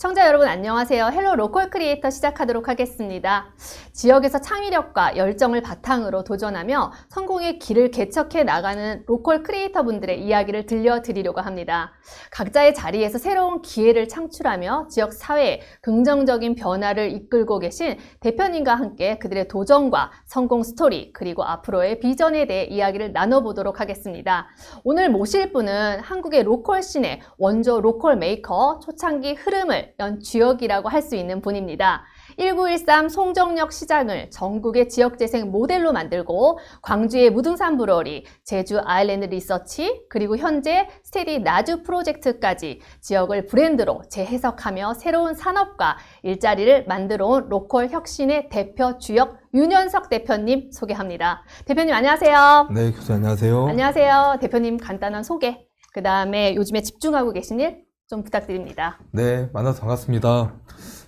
시청자 여러분 안녕하세요. 헬로 로컬 크리에이터 시작하도록 하겠습니다. 지역에서 창의력과 열정을 바탕으로 도전하며 성공의 길을 개척해 나가는 로컬 크리에이터 분들의 이야기를 들려드리려고 합니다. 각자의 자리에서 새로운 기회를 창출하며 지역 사회에 긍정적인 변화를 이끌고 계신 대표님과 함께 그들의 도전과 성공 스토리 그리고 앞으로의 비전에 대해 이야기를 나눠보도록 하겠습니다. 오늘 모실 분은 한국의 로컬 씬의 원조 로컬 메이커 초창기 흐름을 연 주역이라고 할 수 있는 분입니다. 1913 송정역 시장을 전국의 지역재생 모델로 만들고 광주의 무등산 브루어리, 제주 아일랜드 리서치, 그리고 현재 스테디 나주 프로젝트까지 지역을 브랜드로 재해석하며 새로운 산업과 일자리를 만들어 온 로컬 혁신의 대표 주역 윤현석 대표님 소개합니다. 대표님 안녕하세요. 네, 교수님 안녕하세요. 안녕하세요. 대표님 간단한 소개, 그 다음에 요즘에 집중하고 계신 일 좀 부탁드립니다. 네, 만나서 반갑습니다.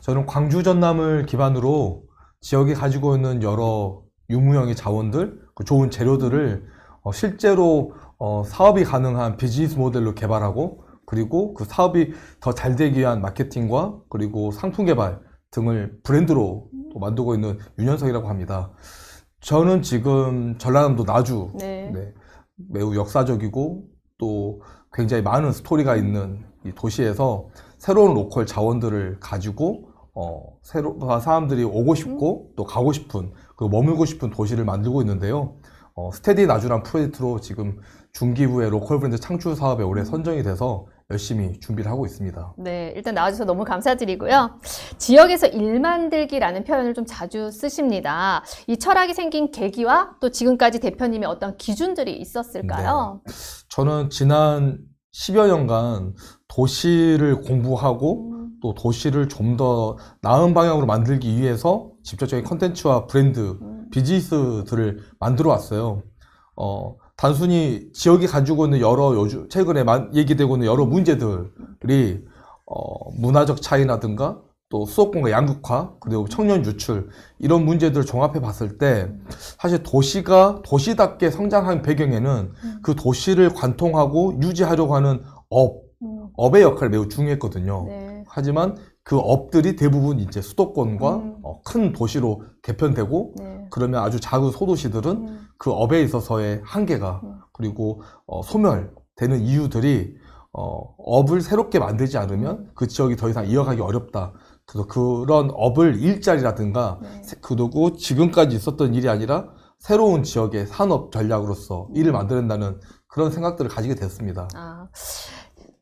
저는 광주 전남을 기반으로 지역이 가지고 있는 여러 유무형의 자원들, 그 좋은 재료들을 실제로 사업이 가능한 비즈니스 모델로 개발하고 그리고 그 사업이 더 잘 되기 위한 마케팅과 그리고 상품 개발 등을 브랜드로 또 만들고 있는 윤현석이라고 합니다. 저는 지금 전라남도 나주, 네, 매우 역사적이고 또 굉장히 많은 스토리가 있는 이 도시에서 새로운 로컬 자원들을 가지고 사람들이 오고 싶고 또 가고 싶은 그 머물고 싶은 도시를 만들고 있는데요. 스테디 나주란 프로젝트로 지금 중기부의 로컬 브랜드 창출 사업에 올해 선정이 돼서 열심히 준비를 하고 있습니다. 네, 일단 나와주셔서 너무 감사드리고요. 지역에서 일 만들기라는 표현을 좀 자주 쓰십니다. 이 철학이 생긴 계기와 또 지금까지 대표님의 어떤 기준들이 있었을까요? 네. 저는 지난 10여 년간 도시를 공부하고 또 도시를 좀 더 나은 방향으로 만들기 위해서 직접적인 컨텐츠와 브랜드, 비즈니스들을 만들어 왔어요. 단순히 지역이 가지고 있는 요즘 최근에 얘기되고 있는 여러 문제들이 문화적 차이라든가 또 수도권과 양극화 그리고 청년 유출 이런 문제들을 종합해 봤을 때 사실 도시가 도시답게 성장한 배경에는 그 도시를 관통하고 유지하려고 하는 업의 역할이 매우 중요했거든요. 네. 하지만 그 업들이 대부분 이제 수도권과 큰 도시로 개편되고 네. 그러면 아주 작은 소도시들은 그 업에 있어서의 한계가 그리고 소멸되는 이유들이 업을 새롭게 만들지 않으면 그 지역이 더 이상 이어가기 어렵다. 그래서 그런 업을 일자리라든가 그리고 지금까지 있었던 일이 아니라 새로운 지역의 산업 전략으로서 일을 만들어낸다는 그런 생각들을 가지게 됐습니다.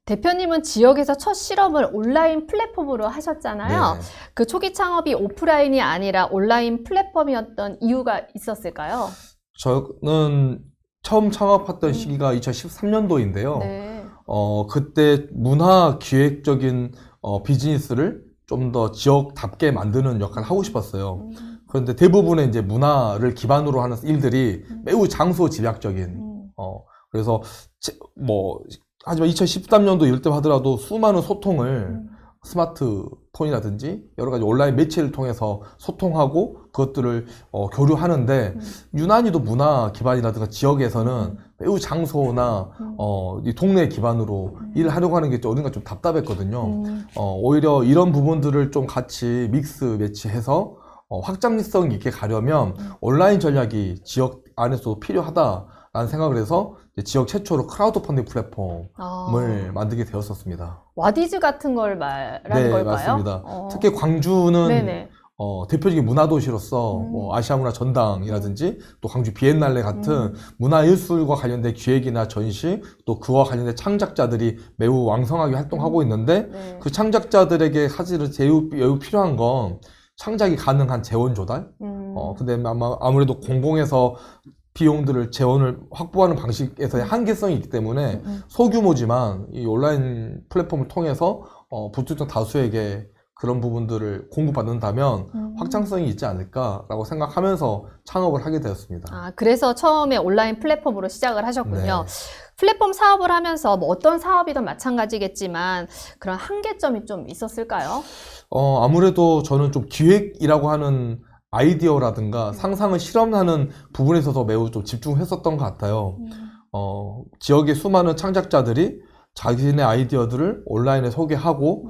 대표님은 지역에서 첫 실험을 온라인 플랫폼으로 하셨잖아요. 네. 그 초기 창업이 오프라인이 아니라 온라인 플랫폼이었던 이유가 있었을까요? 저는 처음 창업했던 시기가 2013년도인데요. 네. 그때 문화 기획적인 비즈니스를 좀 더 지역답게 만드는 역할을 하고 싶었어요. 그런데 대부분의 이제 문화를 기반으로 하는 일들이 매우 장소 집약적인, 그래서 하지만 2013년도 이럴 때 하더라도 수많은 소통을 스마트폰이라든지 여러 가지 온라인 매체를 통해서 소통하고 그것들을 교류하는데 유난히도 문화 기반이라든가 지역에서는 매우 장소나 이 동네 기반으로 일을 하려고 하는 게 어딘가 좀 답답했거든요. 오히려 이런 부분들을 좀 같이 믹스 매치해서 확장성 있게 가려면 온라인 전략이 지역 안에서도 필요하다라는 생각을 해서 지역 최초로 크라우드 펀딩 플랫폼을 만들게 되었었습니다. 와디즈 같은 걸 말하는 걸까요? 맞습니다. 특히 광주는 네네. 대표적인 문화도시로서 아시아문화 전당이라든지 또 광주 비엔날레 같은 문화예술과 관련된 기획이나 전시 또 그와 관련된 창작자들이 매우 왕성하게 활동하고 있는데 그 창작자들에게 사실은 매우 필요한 건 창작이 가능한 재원 조달. 근데 아무래도 공공에서 비용들을 재원을 확보하는 방식에서의 한계성이 있기 때문에 소규모지만 이 온라인 플랫폼을 통해서 불특정 다수에게 그런 부분들을 공급받는다면 확장성이 있지 않을까라고 생각하면서 창업을 하게 되었습니다. 그래서 처음에 온라인 플랫폼으로 시작을 하셨군요. 네. 플랫폼 사업을 하면서 뭐 어떤 사업이든 마찬가지겠지만 그런 한계점이 좀 있었을까요? 아무래도 저는 좀 기획이라고 하는 아이디어라든가 상상을 실험하는 부분에 있어서 매우 좀 집중했었던 것 같아요. 지역의 수많은 창작자들이 자기네 아이디어들을 온라인에 소개하고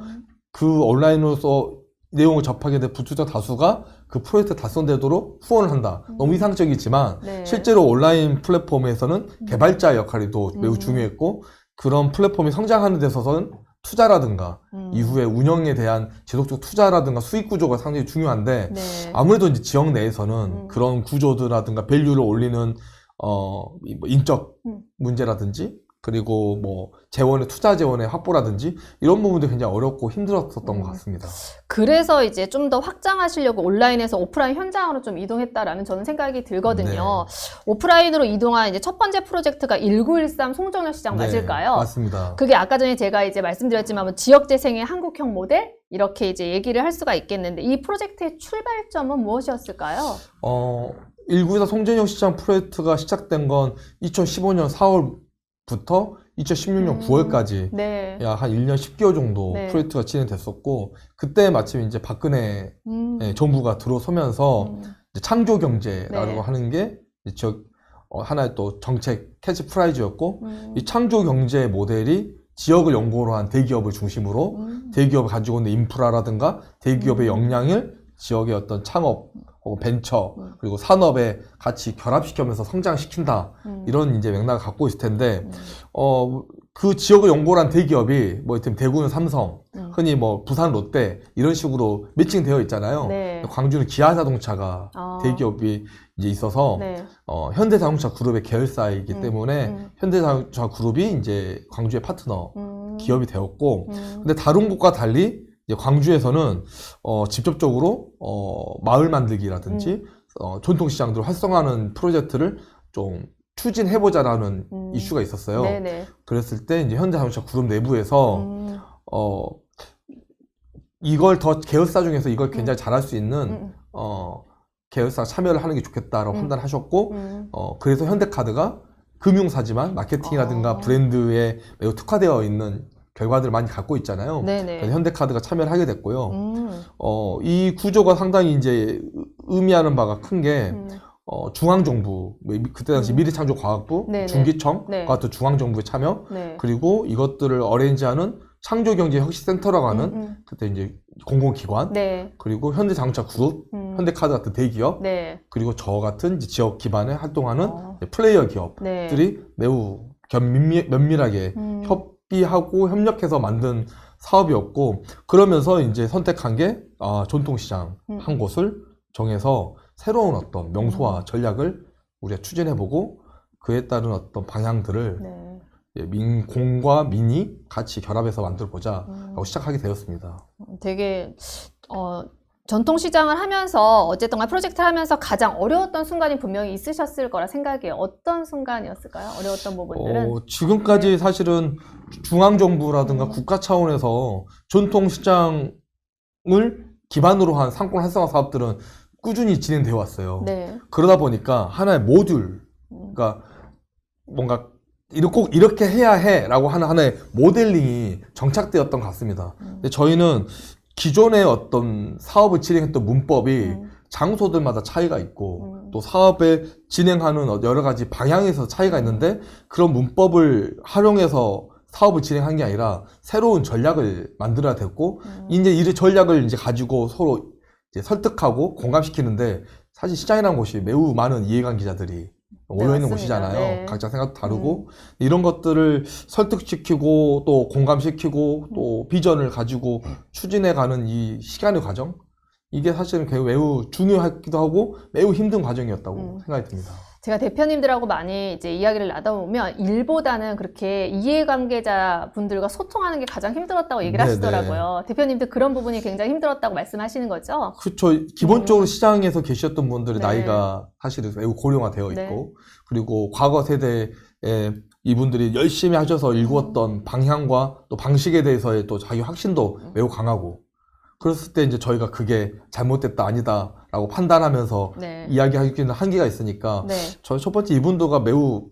그 온라인으로서 내용을 접하게 된 부투자 다수가 그 프로젝트 달성되도록 후원을 한다. 너무 이상적이지만 네. 실제로 온라인 플랫폼에서는 개발자 역할이 또 매우 중요했고 그런 플랫폼이 성장하는 데 있어서는 투자라든가 이후에 운영에 대한 지속적 투자라든가 수익 구조가 상당히 중요한데 네. 아무래도 이제 지역 내에서는 그런 구조들라든가 밸류를 올리는 뭐 인적 문제라든지 그리고 뭐 투자 재원의 확보라든지 이런 부분도 굉장히 어렵고 힘들었었던 것 같습니다. 그래서 이제 좀 더 확장하시려고 온라인에서 오프라인 현장으로 좀 이동했다라는 저는 생각이 들거든요. 네. 오프라인으로 이동한 이제 첫 번째 프로젝트가 1913 송정역 시장 네, 맞을까요? 맞습니다. 그게 아까 전에 제가 이제 말씀드렸지만 뭐 지역 재생의 한국형 모델 이렇게 이제 얘기를 할 수가 있겠는데 이 프로젝트의 출발점은 무엇이었을까요? 1924 송정역 시장 프로젝트가 시작된 건 2015년 4월부터 2016년 9월까지 네. 약 한 1년 10개월 정도 네. 프로젝트가 진행됐었고 그때 마침 이제 박근혜 정부가 들어서면서 이제 창조 경제라고 네. 하는 게 하나의 또 정책 캐치프라이즈였고 이 창조 경제 모델이 지역을 연고로 한 대기업을 중심으로 대기업이 가지고 있는 인프라라든가 대기업의 역량을 지역의 어떤 창업 혹은 벤처 그리고 산업에 같이 결합시키면서 성장시킨다 이런 이제 맥락을 갖고 있을 텐데 그 지역을 연고로 한 대기업이 뭐 이를테면 대구는 삼성 흔히 뭐 부산 롯데 이런 식으로 매칭되어 있잖아요. 네. 광주는 기아자동차가 대기업이 이제 있어서 네. 현대자동차 그룹의 계열사이기 때문에 현대자동차 그룹이 이제 광주의 파트너 기업이 되었고 근데 다른 곳과 달리 이제 광주에서는 직접적으로 마을 만들기라든지 전통시장들을 활성화하는 프로젝트를 좀 추진해보자라는 이슈가 있었어요. 네네. 그랬을 때 이제 현대자동차 그룹 내부에서 이걸 더 계열사 중에서 이걸 굉장히 잘할 수 있는 계열사 참여를 하는 게 좋겠다라고 판단하셨고 그래서 현대카드가 금융사지만 마케팅이라든가 브랜드에 매우 특화되어 있는 결과들을 많이 갖고 있잖아요. 네네. 그래서 현대카드가 참여를 하게 됐고요. 이 구조가 상당히 이제 의미하는 바가 큰 게 중앙정부, 그때 당시 미래창조과학부, 네네. 중기청, 네. 같은 중앙정부의 참여, 네. 그리고 이것들을 어레인지하는 창조경제혁신센터라고 하는 그때 이제 공공기관, 네. 그리고 현대자동차 그룹, 현대카드 같은 대기업, 네. 그리고 저 같은 이제 지역 기반에 활동하는 플레이어 기업들이 매우 면밀하게 협의하고 협력해서 만든 사업이었고 그러면서 이제 선택한 게 전통시장 한 곳을 정해서 새로운 어떤 명소화 전략을 우리가 추진해보고 그에 따른 어떤 방향들을 공과 민이 같이 결합해서 만들어보자 라고 시작하게 되었습니다. 되게 전통시장을 하면서 어쨌든 프로젝트를 하면서 가장 어려웠던 순간이 분명히 있으셨을 거라 생각해요. 어떤 순간이었을까요? 어려웠던 부분들은? 지금까지 사실은 중앙정부라든가 국가 차원에서 전통시장을 기반으로 한 상권 활성화 사업들은 꾸준히 진행되어 왔어요. 네. 그러다 보니까 하나의 모듈, 그러니까 뭔가 꼭 이렇게 해야 해 라고 하는 하나의 모델링이 정착되었던 것 같습니다. 근데 저희는 기존의 어떤 사업을 진행했던 문법이 장소들마다 차이가 있고 또 사업을 진행하는 여러 가지 방향에서 차이가 있는데 그런 문법을 활용해서 사업을 진행한 게 아니라 새로운 전략을 만들어야 됐고 이제 이 전략을 이제 가지고 서로 이제 설득하고 공감시키는데 사실 시장이라는 곳이 매우 많은 이해관계자들이 모여있는 곳이잖아요. 네. 각자 생각도 다르고 이런 것들을 설득시키고 또 공감시키고 또 비전을 가지고 추진해가는 이 시간의 과정 이게 사실은 매우 중요하기도 하고 매우 힘든 과정이었다고 생각이 듭니다. 제가 대표님들하고 많이 이제 이야기를 나눠보면 일보다는 그렇게 이해관계자 분들과 소통하는 게 가장 힘들었다고 얘기를 하시더라고요. 대표님도 그런 부분이 굉장히 힘들었다고 말씀하시는 거죠? 그렇죠. 기본적으로 시장에서 계셨던 분들의 네. 나이가 사실은 매우 고령화되어 있고 네. 그리고 과거 세대의 이분들이 열심히 하셔서 일구었던 방향과 또 방식에 대해서의 또 자기 확신도 매우 강하고 그랬을 때 이제 저희가 그게 잘못됐다 아니다 라고 판단하면서 네. 이야기하기는 한계가 있으니까 네. 저희 첫 번째 이분들과 매우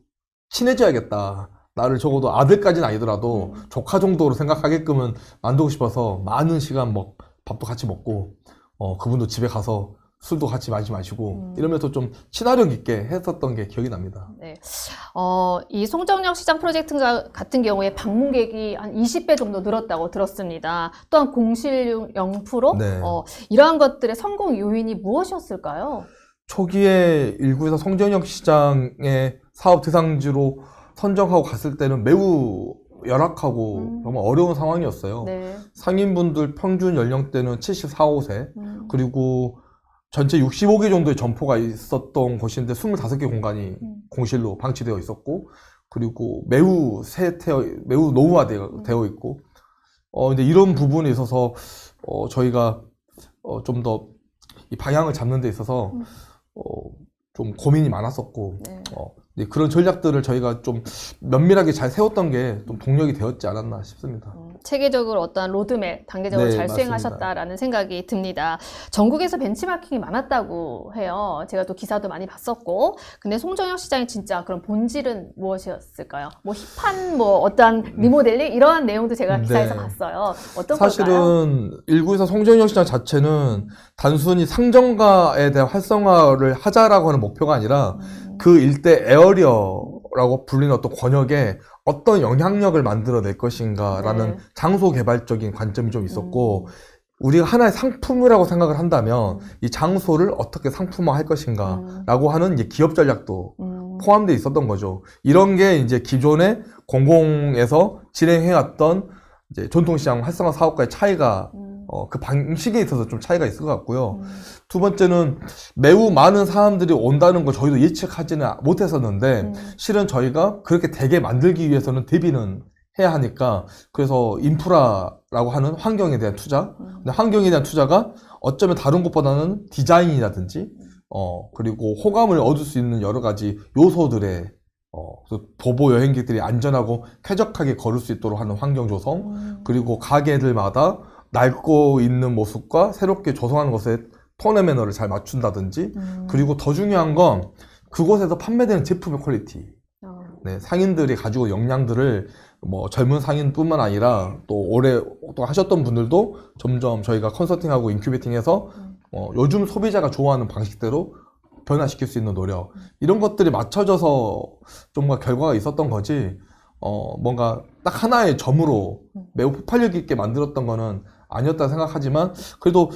친해져야겠다. 나를 적어도 아들까지는 아니더라도 조카 정도로 생각하게끔은 만들고 싶어서 많은 시간 밥도 같이 먹고 그분도 집에 가서 술도 같이 마시고 이러면서 좀 친화력 있게 했었던 게 기억이 납니다. 네. 이 송정역 시장 프로젝트 같은 경우에 방문객이 한 20배 정도 늘었다고 들었습니다. 또한 공실용 0%? 네. 이러한 것들의 성공 요인이 무엇이었을까요? 초기에 1구에서 송정역 시장의 사업 대상지로 선정하고 갔을 때는 매우 열악하고 정말 어려운 상황이었어요. 네. 상인분들 평균 연령대는 74, 5세 그리고 전체 65개 정도의 점포가 있었던 곳인데 25개 공간이 공실로 방치되어 있었고 그리고 매우 매우 노후화되어 있고 근데 이런 부분에 있어서 저희가 좀 더 이 방향을 잡는 데 있어서 좀 고민이 많았었고 네, 그런 전략들을 저희가 좀 면밀하게 잘 세웠던 게 좀 동력이 되었지 않았나 싶습니다. 체계적으로 어떠한 로드맵 단계적으로 네, 잘 맞습니다. 수행하셨다라는 생각이 듭니다. 전국에서 벤치마킹이 많았다고 해요. 제가 또 기사도 많이 봤었고, 근데 송정역 시장의 진짜 그런 본질은 무엇이었을까요? 뭐 힙한 뭐 어떠한 리모델링 이러한 내용도 제가 기사에서 네. 봤어요. 어떤 걸까요? 사실은 1구에서 송정역 시장 자체는 단순히 상점가에 대한 활성화를 하자라고 하는 목표가 아니라 그 일대 에어리어라고 불리는 어떤 권역에 어떤 영향력을 만들어낼 것인가라는 네. 장소 개발적인 관점이 좀 있었고 우리가 하나의 상품이라고 생각을 한다면 이 장소를 어떻게 상품화할 것인가라고 하는 이제 기업 전략도 포함되어 있었던 거죠. 이런 게 이제 기존의 공공에서 진행해왔던 이제 전통시장 활성화 사업과의 차이가 그 방식에 있어서 좀 차이가 있을 것 같고요. 두 번째는 매우 많은 사람들이 온다는 걸 저희도 예측하지는 못했었는데 실은 저희가 그렇게 되게 만들기 위해서는 대비는 해야 하니까 그래서 인프라라고 하는 환경에 대한 투자 근데 환경에 대한 투자가 어쩌면 다른 곳보다는 디자인이라든지 그리고 호감을 얻을 수 있는 여러 가지 요소들의 도보 여행객들이 안전하고 쾌적하게 걸을 수 있도록 하는 환경 조성 그리고 가게들마다 낡고 있는 모습과 새롭게 조성하는 것에 톤의 매너를 잘 맞춘다든지 그리고 더 중요한 건 그곳에서 판매되는 제품의 퀄리티 네, 상인들이 가지고 역량들을 뭐 젊은 상인뿐만 아니라 또 오래 또 하셨던 분들도 점점 저희가 컨설팅하고 인큐베이팅해서 요즘 소비자가 좋아하는 방식대로 변화시킬 수 있는 노력 이런 것들이 맞춰져서 좀 결과가 있었던 거지 뭔가 딱 하나의 점으로 매우 폭발력 있게 만들었던 거는 아니었다 생각하지만 그래도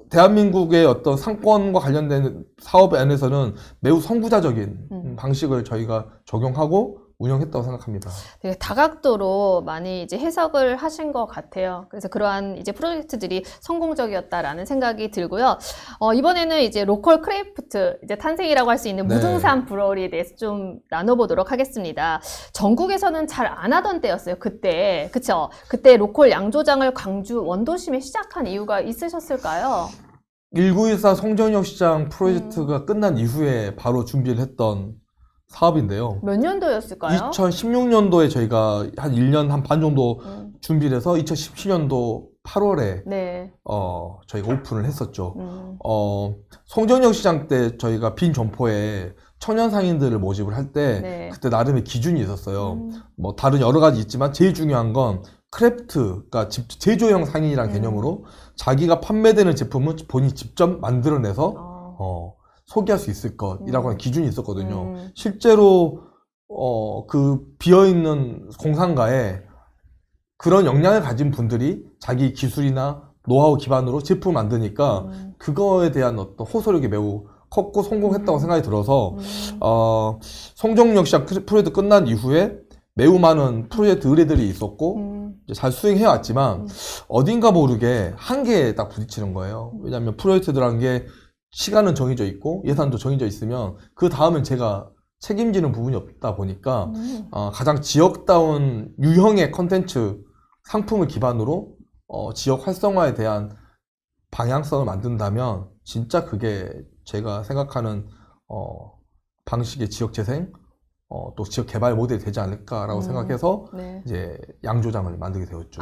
대한민국의 어떤 상권과 관련된 사업 안에서는 매우 선구자적인 방식을 저희가 적용하고 운영했다고 생각합니다. 되게 다각도로 많이 이제 해석을 하신 것 같아요. 그래서 그러한 이제 프로젝트들이 성공적이었다라는 생각이 들고요. 이번에는 이제 로컬 크래프트 이제 탄생이라고 할 수 있는 네. 무등산 브러리에 대해서 좀 나눠보도록 하겠습니다. 전국에서는 잘 안 하던 때였어요. 그때 그쵸? 그때 로컬 양조장을 광주 원도심에 시작한 이유가 있으셨을까요? 1914 송정역 시장 프로젝트가 끝난 이후에 바로 준비를 했던 사업인데요. 몇 년도였을까요? 2016년도에 저희가 한 1년 한 반 정도 준비를 해서 2017년도 8월에 네. 저희가 오픈을 했었죠. 송정역 시장 때 저희가 빈 점포에 청년 상인들을 모집을 할 때 네. 그때 나름의 기준이 있었어요. 뭐 다른 여러 가지 있지만 제일 중요한 건 크래프트가 제조형 상인이라는 개념으로 자기가 판매되는 제품은 본인이 직접 만들어내서 소개할 수 있을 것이라고 하는 기준이 있었거든요. 실제로 그 비어있는 공상가에 그런 역량을 가진 분들이 자기 기술이나 노하우 기반으로 제품을 만드니까 그거에 대한 어떤 호소력이 매우 컸고 성공했다고 생각이 들어서 송정역 시장 프로젝트 끝난 이후에 매우 많은 프로젝트 의뢰들이 있었고 이제 잘 수행해 왔지만 어딘가 모르게 한계에 딱 부딪히는 거예요. 왜냐하면 프로젝트들한 게 시간은 정해져 있고 예산도 정해져 있으면 그 다음엔 제가 책임지는 부분이 없다 보니까 가장 지역다운 유형의 컨텐츠 상품을 기반으로 지역 활성화에 대한 방향성을 만든다면 진짜 그게 제가 생각하는 방식의 지역 재생 또 지역 개발 모델이 되지 않을까라고 생각해서 네. 이제 양조장을 만들게 되었죠.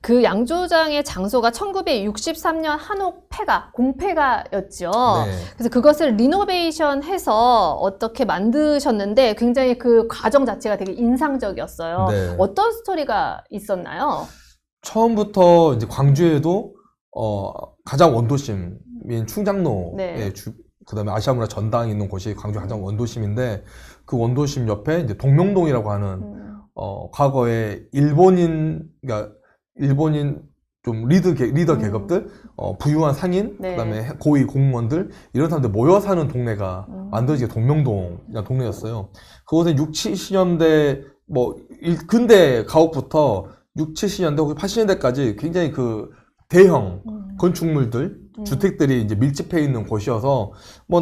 그 양조장의 장소가 1963년 한옥 폐가, 공폐가였죠. 네. 그래서 그것을 리노베이션 해서 어떻게 만드셨는데 굉장히 그 과정 자체가 되게 인상적이었어요. 네. 어떤 스토리가 있었나요? 처음부터 이제 광주에도 가장 원도심인 충장로에 네. 그다음에 아시아문화 전당이 있는 곳이 광주 가장 원도심인데 그 원도심 옆에 이제 동명동이라고 하는 과거에 그러니까 일본인 좀 리더 계급들, 부유한 상인, 네. 그다음에 고위 공무원들 이런 사람들 모여 사는 동네가 만들어지게 동명동이라는 동네였어요. 그곳에 6, 70년대 근대 가옥부터 6, 70년대 혹은 80년대까지 굉장히 그 대형 건축물들, 주택들이 이제 밀집해 있는 곳이어서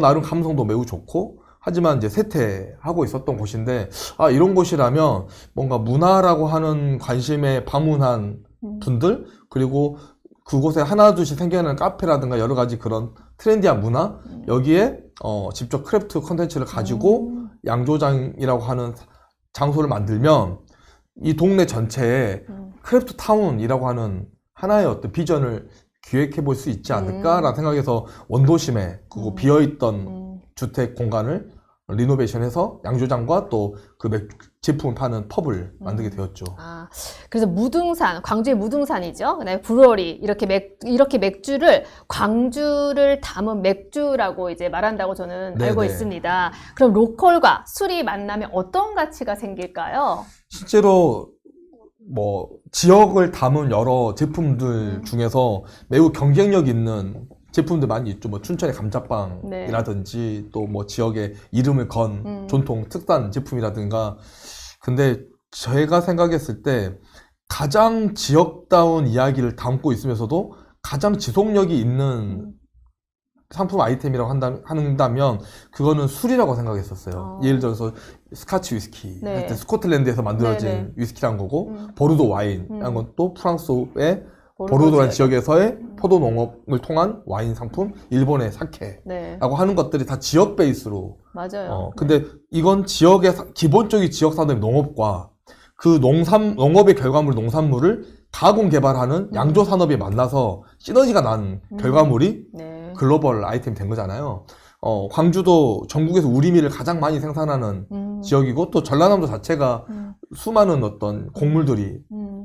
나름 감성도 매우 좋고 하지만 이제 쇠퇴하고 있었던 곳인데 이런 곳이라면 뭔가 문화라고 하는 관심에 방문한 분들 그리고 그곳에 하나둘씩 생겨나는 카페라든가 여러 가지 그런 트렌디한 문화 여기에 직접 크래프트 컨텐츠를 가지고 양조장이라고 하는 장소를 만들면 이 동네 전체에 크래프트 타운이라고 하는 하나의 어떤 비전을 기획해 볼 수 있지 않을까라는 생각에서 원도심에 그 비어있던 주택 공간을 리노베이션해서 양조장과 또 그 제품을 파는 펍을 만들게 되었죠. 그래서 무등산, 광주의 무등산이죠. 그다음에 브루어리 이렇게 맥주를 광주를 담은 맥주라고 이제 말한다고 저는 네네. 알고 있습니다. 그럼 로컬과 술이 만나면 어떤 가치가 생길까요? 실제로 지역을 담은 여러 제품들 중에서 매우 경쟁력 있는 제품들 많이 있죠. 춘천의 감자빵이라든지 또 지역의 이름을 건 전통 특산 제품이라든가. 근데 제가 생각했을 때 가장 지역다운 이야기를 담고 있으면서도 가장 지속력이 있는 상품 아이템이라고 한다면 그거는 술이라고 생각했었어요. 예를 들어서 스카치 위스키 할 때 스코틀랜드에서 만들어진 위스키란 거고 보르도 와인이란 건 또 프랑스의 보르도라는 지역에서의 포도 농업을 통한 와인 상품, 일본의 사케라고 하는 것들이 다 지역 베이스로. 맞아요. 근데 이건 기본적인 지역 산업의 농업과 그 농업의 결과물, 농산물을 가공 개발하는 양조 산업이 만나서 시너지가 난 결과물이 글로벌 아이템이 된 거잖아요. 광주도 전국에서 우리밀을 가장 많이 생산하는 지역이고 또 전라남도 자체가 수많은 어떤 곡물들이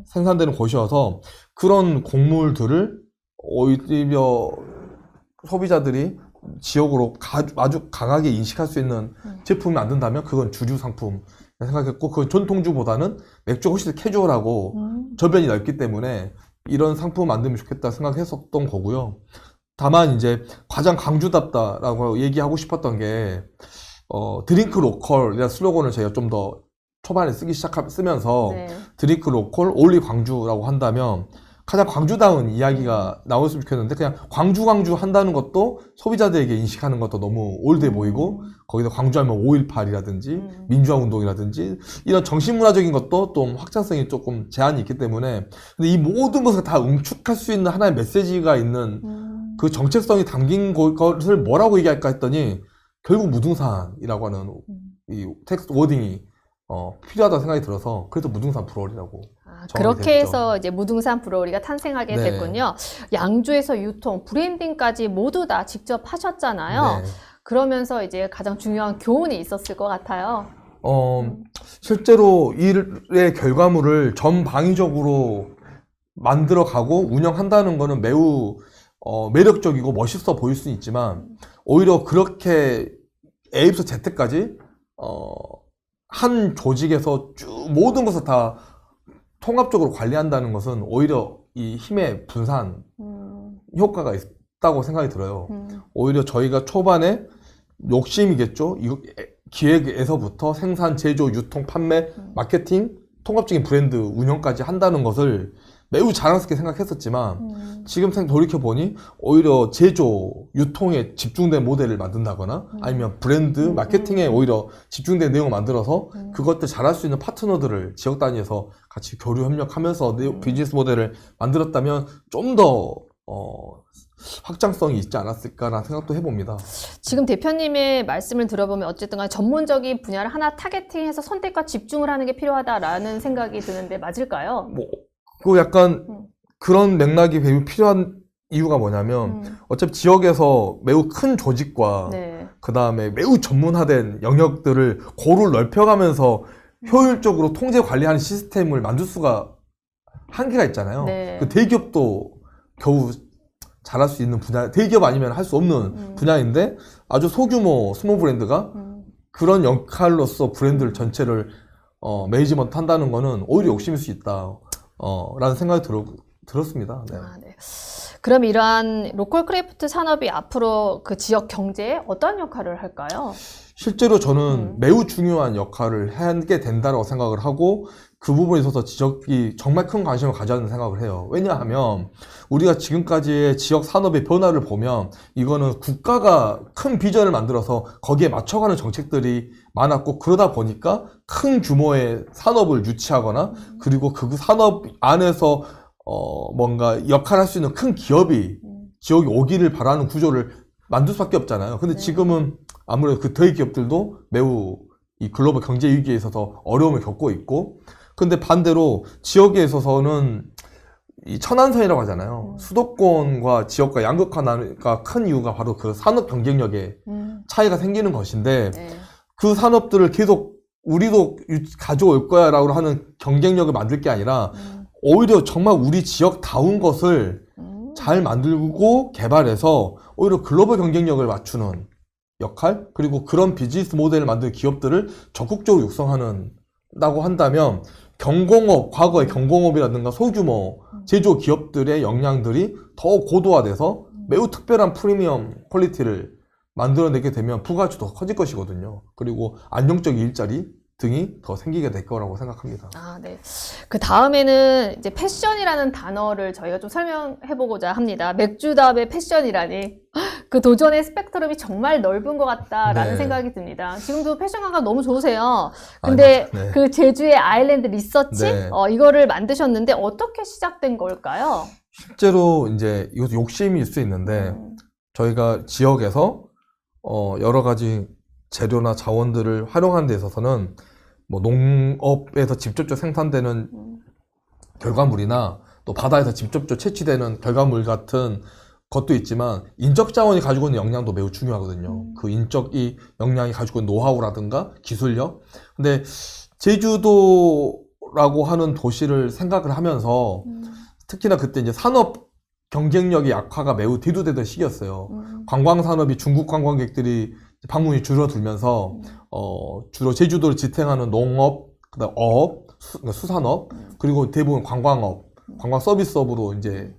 생산되는 곳이어서 그런 곡물들을 오히려 소비자들이 지역으로 아주 강하게 인식할 수 있는 제품을 만든다면 그건 주류 상품 생각했고 그건 전통주보다는 맥주가 훨씬 더 캐주얼하고 저변이 넓기 때문에 이런 상품 만들면 좋겠다 생각했었던 거고요. 다만 이제 가장 광주답다라고 얘기하고 싶었던 게 드링크 로컬이라는 슬로건을 저희가 좀 더 초반에 쓰면서 드링크 로컬 올리 광주라고 한다면 가장 광주다운 이야기가 나왔으면 좋겠는데 그냥 광주 한다는 것도 소비자들에게 인식하는 것도 너무 올드해 보이고 거기서 광주하면 5.18이라든지 민주화운동이라든지 이런 정신문화적인 것도 좀 확장성이 조금 제한이 있기 때문에 근데 이 모든 것을 다 응축할 수 있는 하나의 메시지가 있는 그 정체성이 담긴 것을 뭐라고 얘기할까 했더니 결국 무등산이라고 하는 이 텍스트 워딩이 필요하다고 생각이 들어서 그래서 무등산 브루어리라고 그렇게 해서 이제 무등산 브루어리가 탄생하게 네. 됐군요. 양조에서 유통, 브랜딩까지 모두 다 직접 하셨잖아요. 네. 그러면서 이제 가장 중요한 교훈이 있었을 것 같아요. 실제로 일의 결과물을 전방위적으로 만들어가고 운영한다는 거는 매우 매력적이고 멋있어 보일 수는 있지만 오히려 그렇게 A부터 Z까지 한 조직에서 쭉 모든 것을 다 통합적으로 관리한다는 것은 오히려 이 힘의 분산 효과가 있다고 생각이 들어요. 오히려 저희가 초반에 욕심이겠죠. 기획에서부터 생산, 제조, 유통, 판매, 마케팅, 통합적인 브랜드 운영까지 한다는 것을 매우 자랑스럽게 생각했었지만 지금 돌이켜보니 오히려 제조, 유통에 집중된 모델을 만든다거나 아니면 브랜드, 마케팅에 오히려 집중된 내용을 만들어서 그것들 잘할 수 있는 파트너들을 지역 단위에서 같이 교류 협력하면서 비즈니스 모델을 만들었다면 좀 더 확장성이 있지 않았을까라는 생각도 해봅니다. 지금 대표님의 말씀을 들어보면 어쨌든 간에 전문적인 분야를 하나 타겟팅해서 선택과 집중을 하는 게 필요하다라는 생각이 드는데 맞을까요? 그 약간 그런 맥락이 매우 필요한 이유가 뭐냐면 어차피 지역에서 매우 큰 조직과 그 다음에 매우 전문화된 영역들을 고루 넓혀가면서 효율적으로 통제 관리하는 시스템을 만들 수가 한계가 있잖아요. 그 대기업도 겨우 잘할 수 있는 분야, 대기업 아니면 할 수 없는 분야인데 아주 소규모 스몰 브랜드가 그런 역할로서 브랜드를 전체를 매니지먼트 한다는 거는 오히려 욕심일 수 있다. 라는 생각이 들었습니다. 네. 아, 네. 그럼 이러한 로컬 크래프트 산업이 앞으로 그 지역 경제에 어떤 역할을 할까요? 실제로 저는 매우 중요한 역할을 하게 된다고 생각을 하고 그 부분에 있어서 지역이 정말 큰 관심을 가져야 하는 생각을 해요. 왜냐하면 우리가 지금까지의 지역 산업의 변화를 보면 이거는 국가가 큰 비전을 만들어서 거기에 맞춰가는 정책들이 많았고 그러다 보니까 큰 규모의 산업을 유치하거나 그리고 그 산업 안에서 뭔가 역할할 수 있는 큰 기업이 지역에 오기를 바라는 구조를 만들 수밖에 없잖아요. 근데 지금은 아무래도 그 대기 기업들도 매우 이 글로벌 경제 위기에 있어서 어려움을 겪고 있고, 근데 반대로 지역에 있어서는 이 천안선이라고 하잖아요. 수도권과 지역과 양극화가 큰 이유가 바로 그 산업 경쟁력에 차이가 생기는 것인데, 네. 그 산업들을 계속 우리도 가져올 거야 라고 하는 경쟁력을 만들 게 아니라 오히려 정말 우리 지역다운 것을 잘 만들고 개발해서 오히려 글로벌 경쟁력을 맞추는 역할, 그리고 그런 비즈니스 모델을 만든 기업들을 적극적으로 육성한다고 한다면 경공업, 과거의 경공업이라든가 소규모 제조 기업들의 역량들이 더 고도화돼서 매우 특별한 프리미엄 퀄리티를 만들어내게 되면 부가가치도 더 커질 것이거든요. 그리고 안정적인 일자리 등이 더 생기게 될 거라고 생각합니다. 아, 네. 그 다음에는 이제 패션이라는 단어를 저희가 좀 설명해 보고자 합니다. 맥주답의 패션이라니. 그 도전의 스펙트럼이 정말 넓은 것 같다라는 네. 생각이 듭니다. 지금도 패션 감각 너무 좋으세요. 근데 네. 그 제주의 아일랜드 리서치 네. 이거를 만드셨는데 어떻게 시작된 걸까요? 실제로 이제 이것도 욕심일 수 있는데 저희가 지역에서 여러 가지 재료나 자원들을 활용하는 데 있어서는 뭐 농업에서 직접적으로 생산되는 결과물이나 또 바다에서 직접적으로 채취되는 결과물 같은 것도 있지만 인적 자원이 가지고 있는 역량도 매우 중요하거든요. 그 인적이 역량이 가지고 있는 노하우라든가 기술력. 근데 제주도라고 하는 도시를 생각을 하면서 특히나 그때 이제 산업 경쟁력의 약화가 매우 대두되던 시기였어요. 관광 산업이 중국 관광객들이 방문이 줄어들면서 주로 제주도를 지탱하는 농업, 그다음 어업, 수산업, 그리고 대부분 관광업, 관광 서비스업으로 이제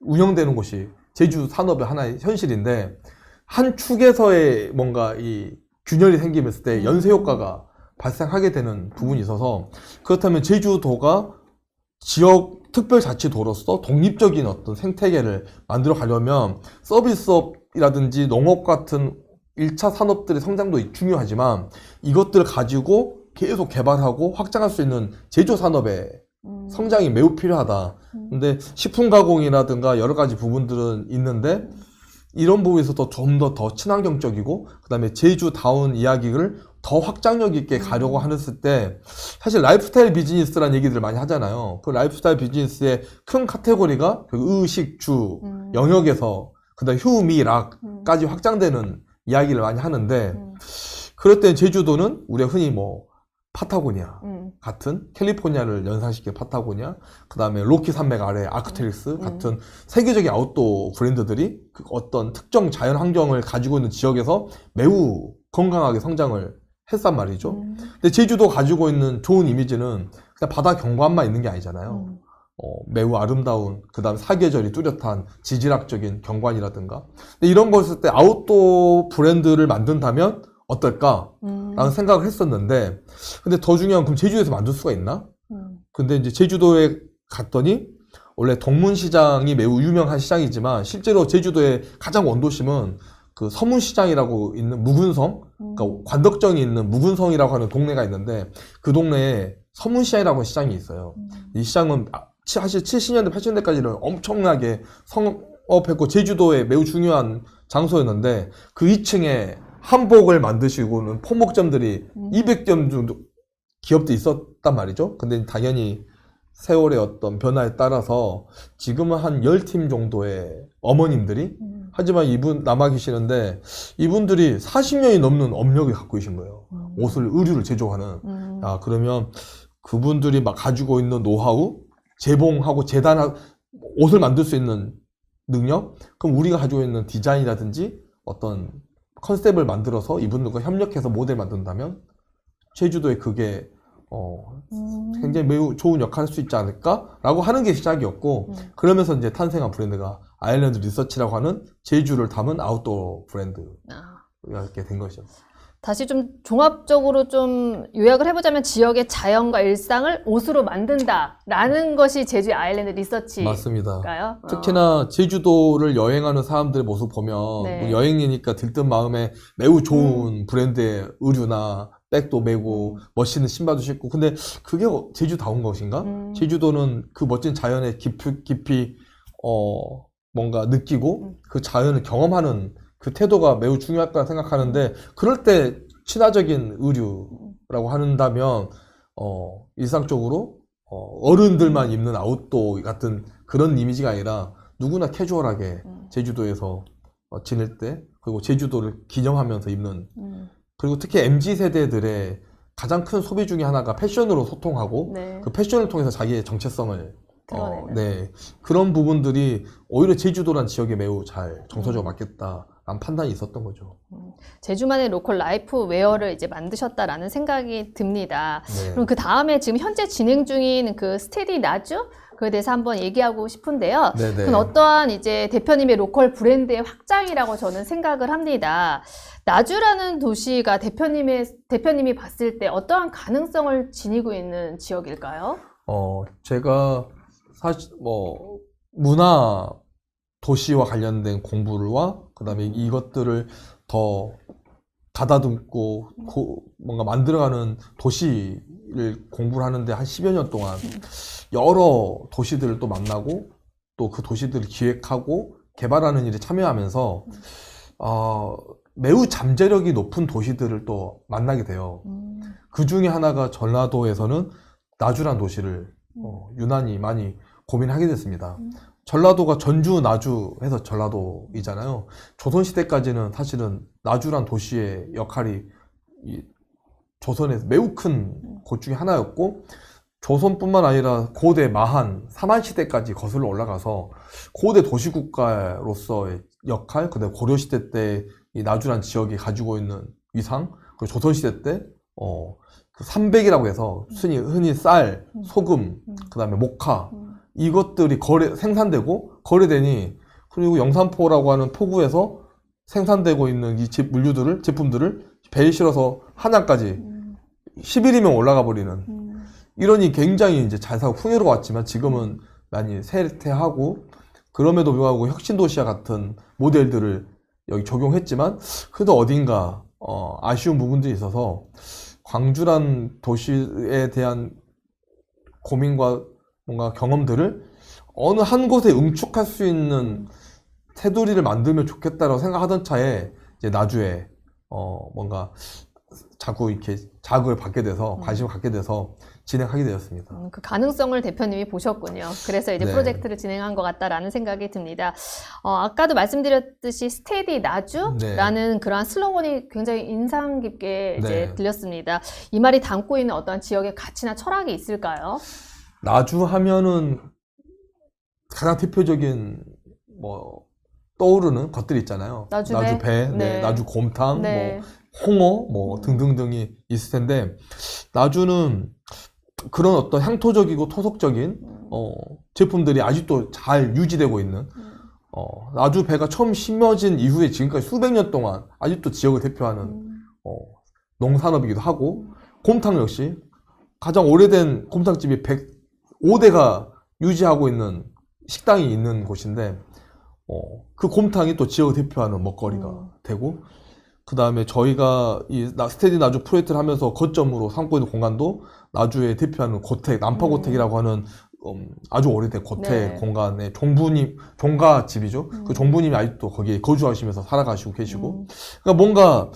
운영되는 곳이 제주 산업의 하나의 현실인데, 한 축에서의 뭔가 이 균열이 생기면서 때 연쇄 효과가 발생하게 되는 부분이 있어서, 그렇다면 제주도가 지역 특별자치도로서 독립적인 어떤 생태계를 만들어 가려면 서비스업이라든지 농업 같은 1차 산업들의 성장도 중요하지만 이것들을 가지고 계속 개발하고 확장할 수 있는 제조 산업의 성장이 매우 필요하다. 근데 식품 가공이라든가 여러 가지 부분들은 있는데 이런 부분에서 좀 더 친환경적이고 그다음에 제주다운 이야기를 더 확장력 있게 가려고 했을 때 사실 라이프스타일 비즈니스라는 얘기들을 많이 하잖아요. 그 라이프스타일 비즈니스의 큰 카테고리가 그 의식, 주, 영역에서 그다음 휴미, 락까지 확장되는 이야기를 많이 하는데 그럴 때 제주도는 우리가 흔히 뭐 파타고니아 같은 캘리포니아를 연상시킨 파타고니아, 그 다음에 로키 산맥 아래 아크테릭스 같은 세계적인 아웃도어 브랜드들이 그 어떤 특정 자연 환경을 가지고 있는 지역에서 매우 건강하게 성장을 했단 말이죠. 근데 제주도 가지고 있는 좋은 이미지는 그냥 바다 경관만 있는 게 아니잖아요. 매우 아름다운, 그 다음 사계절이 뚜렷한 지질학적인 경관이라든가. 근데 이런 거 있을 때 아웃도어 브랜드를 만든다면 어떨까? 라는 생각을 했었는데, 근데 더 중요한 건 그럼 제주도에서 만들 수가 있나? 근데 이제 제주도에 갔더니, 원래 동문시장이 매우 유명한 시장이지만, 실제로 제주도의 가장 원도심은 그 서문시장이라고 있는 묵은성, 그러니까 관덕정이 있는 묵은성이라고 하는 동네가 있는데, 그 동네에 서문시장이라고 하는 시장이 있어요. 이 시장은 사실 70년대, 80년대까지는 엄청나게 성업했고, 제주도의 매우 중요한 장소였는데, 그 2층에 한복을 만드시고는 포목점들이 200점 정도 기업도 있었단 말이죠. 근데 당연히 세월의 어떤 변화에 따라서 지금은 한 10팀 정도의 어머님들이 하지만 이분 남아 계시는데 이분들이 40년이 넘는 업력을 갖고 계신 거예요. 옷을, 의류를 제조하는. 아, 그러면 그분들이 막 가지고 있는 노하우, 재봉하고 재단하고 옷을 만들 수 있는 능력? 그럼 우리가 가지고 있는 디자인이라든지 어떤 컨셉을 만들어서 이분들과 협력해서 모델 만든다면 제주도에 그게 굉장히 매우 좋은 역할을 할 수 있지 않을까라고 하는 게 시작이었고 그러면서 이제 탄생한 브랜드가 아일랜드 리서치라고 하는 제주를 담은 아웃도어 브랜드가 이렇게 된 것이죠. 다시 좀 종합적으로 좀 요약을 해보자면 지역의 자연과 일상을 옷으로 만든다라는 것이 제주 아일랜드 리서치일까요? 맞습니다. 특히나 제주도를 여행하는 사람들의 모습 보면 네. 뭐 여행이니까 들뜬 마음에 매우 좋은 브랜드의 의류나 백도 메고 멋있는 신발도 신고 근데 그게 제주다운 것인가? 제주도는 그 멋진 자연에 깊이 뭔가 느끼고 그 자연을 경험하는 그 태도가 매우 중요할 거라 생각하는데 그럴 때 친화적인 의류라고 한다면 일상적으로 어른들만 입는 아웃도어 같은 그런 이미지가 아니라 누구나 캐주얼하게 제주도에서 지낼 때 그리고 제주도를 기념하면서 입는 그리고 특히 MZ세대들의 가장 큰 소비 중에 하나가 패션으로 소통하고 네. 그 패션을 통해서 자기의 정체성을 드러내는. 네. 그런 부분들이 오히려 제주도란 지역에 매우 잘 정서적으로 맞겠다라는 판단이 있었던 거죠. 제주만의 로컬 라이프 웨어를 이제 만드셨다라는 생각이 듭니다. 네. 그럼 그 다음에 지금 현재 진행 중인 그 스테디 나주 그에 대해서 한번 얘기하고 싶은데요. 네네. 그건 어떠한 이제 대표님의 로컬 브랜드의 확장이라고 저는 생각을 합니다. 나주라는 도시가 대표님이 봤을 때 어떠한 가능성을 지니고 있는 지역일까요? 제가 사실 뭐 문화 도시와 관련된 공부와 그다음에 이것들을 더 가다듬고 뭔가 만들어가는 도시를 공부를 하는데 한 10여 년 동안 여러 도시들을 또 만나고 또 그 도시들을 기획하고 개발하는 일에 참여하면서 매우 잠재력이 높은 도시들을 또 만나게 돼요. 그 중에 하나가 전라도에서는 나주란 도시를 유난히 많이 고민하게 됐습니다. 전라도가 전주, 나주 해서 전라도이잖아요. 조선시대까지는 사실은 나주란 도시의 역할이 조선에서 매우 큰 곳 중에 하나였고 조선뿐만 아니라 고대 마한, 삼한시대까지 거슬러 올라가서 고대 도시국가로서의 역할, 그다음에 고려시대 때 이 나주란 지역이 가지고 있는 위상, 그리고 조선시대 때 그 삼백이라고 해서 흔히 쌀, 소금, 그다음에 목화 이것들이 생산되고 거래되니 그리고 영산포라고 하는 포구에서 생산되고 있는 이 제품들을 배에 실어서 한양까지 10일이면 올라가 버리는 이러니 굉장히 이제 잘 사고 풍요로웠지만 지금은 많이 쇠퇴하고 그럼에도 불구하고 혁신도시와 같은 모델들을 여기 적용했지만 그래도 어딘가 아쉬운 부분들이 있어서 광주란 도시에 대한 고민과 뭔가 경험들을 어느 한 곳에 응축할 수 있는 테두리를 만들면 좋겠다라고 생각하던 차에 이제 나주에 뭔가 자꾸 이렇게 자극을 받게 돼서 관심을 갖게 돼서 진행하게 되었습니다. 그 가능성을 대표님이 보셨군요. 그래서 이제 네. 프로젝트를 진행한 것 같다라는 생각이 듭니다. 아까도 말씀드렸듯이 스테디 나주라는 네. 그러한 슬로건이 굉장히 인상 깊게 이제 네. 들렸습니다. 이 말이 담고 있는 어떤 지역의 가치나 철학이 있을까요? 나주 하면은 가장 대표적인 뭐 떠오르는 것들이 있잖아요. 나주배? 네, 네. 나주 곰탕, 네. 뭐 홍어, 뭐 등등등이 있을 텐데 나주는 그런 어떤 향토적이고 토속적인 제품들이 아직도 잘 유지되고 있는 나주 배가 처음 심어진 이후에 지금까지 수백 년 동안 아직도 지역을 대표하는 농산업이기도 하고 곰탕 역시 가장 오래된 곰탕집이 105대가 유지하고 있는 식당이 있는 곳인데 그 곰탕이 또 지역을 대표하는 먹거리가 되고 그 다음에 저희가 이 스테디 나주 프로젝트를 하면서 거점으로 삼고 있는 공간도 나주에 대표하는 고택, 남파고택이라고 하는 아주 오래된 고택 네. 공간에 종가집이죠. 그 종부님이 아직도 거기에 거주하시면서 살아가시고 계시고 그러니까 뭔가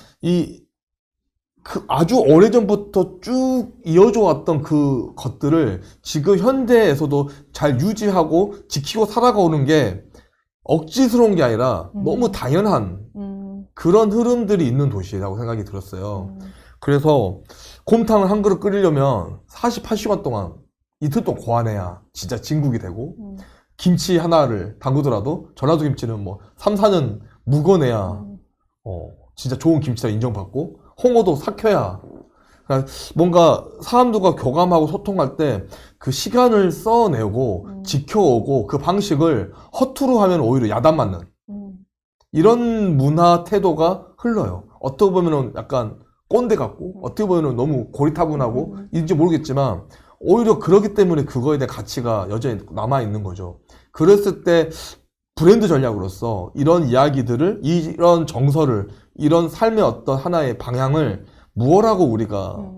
그 아주 오래전부터 쭉 이어져 왔던 그 것들을 지금 현대에서도 잘 유지하고 지키고 살아가오는 게 억지스러운 게 아니라 너무 당연한 그런 흐름들이 있는 도시라고 생각이 들었어요. 그래서 곰탕을 한 그릇 끓이려면 48시간 동안 이틀 동안 고안해야 진짜 진국이 되고 김치 하나를 담그더라도 전라도 김치는 뭐 3, 4년 묵어내야 진짜 좋은 김치라 인정받고 홍어도 삭혀야 그러니까 뭔가 사람들과 교감하고 소통할 때 그 시간을 써내고 지켜오고 그 방식을 허투루 하면 오히려 야단 맞는 이런 문화 태도가 흘러요. 어떻게 보면은 약간 꼰대 같고 어떻게 보면은 너무 고리타분하고 인지 모르겠지만 오히려 그러기 때문에 그거에 대한 가치가 여전히 남아 있는 거죠. 그랬을 때 브랜드 전략으로서 이런 이야기들을 이런 정서를 이런 삶의 어떤 하나의 방향을 무엇하고 우리가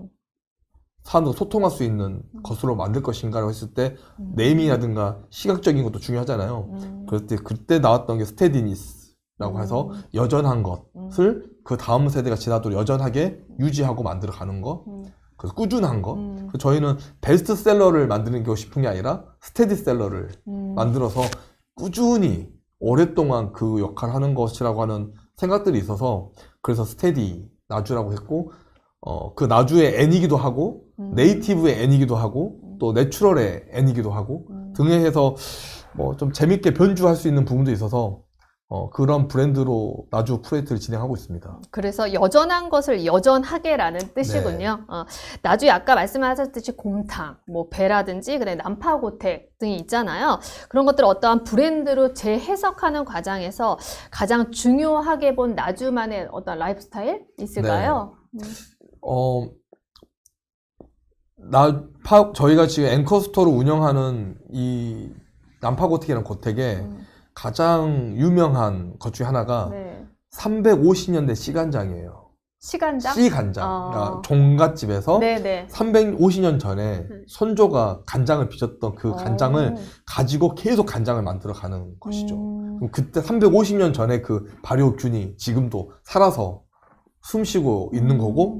사람들과 소통할 수 있는 것으로 만들 것인가라고 했을 때 네이밍이라든가 시각적인 것도 중요하잖아요. 그럴 때 그때 나왔던 게 스테디니스라고 해서 여전한 것을 그 다음 세대가 지나도록 여전하게 유지하고 만들어 가는 것, 그래서 꾸준한 것. 저희는 베스트셀러를 만드는 싶은 게 아니라 스테디셀러를 만들어서 꾸준히 오랫동안 그 역할을 하는 것이라고 하는 생각들이 있어서 그래서 스테디 나주라고 했고 그 나주의 N이기도 하고 네이티브의 N이기도 하고 또 내추럴의 N이기도 하고 등에 해서 뭐 좀 재밌게 변주할 수 있는 부분도 있어서 그런 브랜드로 나주 프로젝트를 진행하고 있습니다. 그래서 여전한 것을 여전하게라는 뜻이군요. 네. 나중에 아까 말씀하셨듯이 곰탕, 뭐 배라든지 그다음에 난파고택 등이 있잖아요. 그런 것들을 어떠한 브랜드로 재해석하는 과정에서 가장 중요하게 본 나주만의 어떤 라이프 스타일 있을까요? 저희가 지금 앵커스토어를 운영하는 이 난파고택이라는 고택에 가장 유명한 것 중에 하나가 네. 350년대 시간장이에요. 시간장? 씨간장. 그러니까 종갓집에서 네네. 350년 전에 선조가 간장을 빚었던 그 간장을 가지고 계속 간장을 만들어 가는 것이죠. 그럼 그때 350년 전에 그 발효균이 지금도 살아서 숨쉬고 있는 거고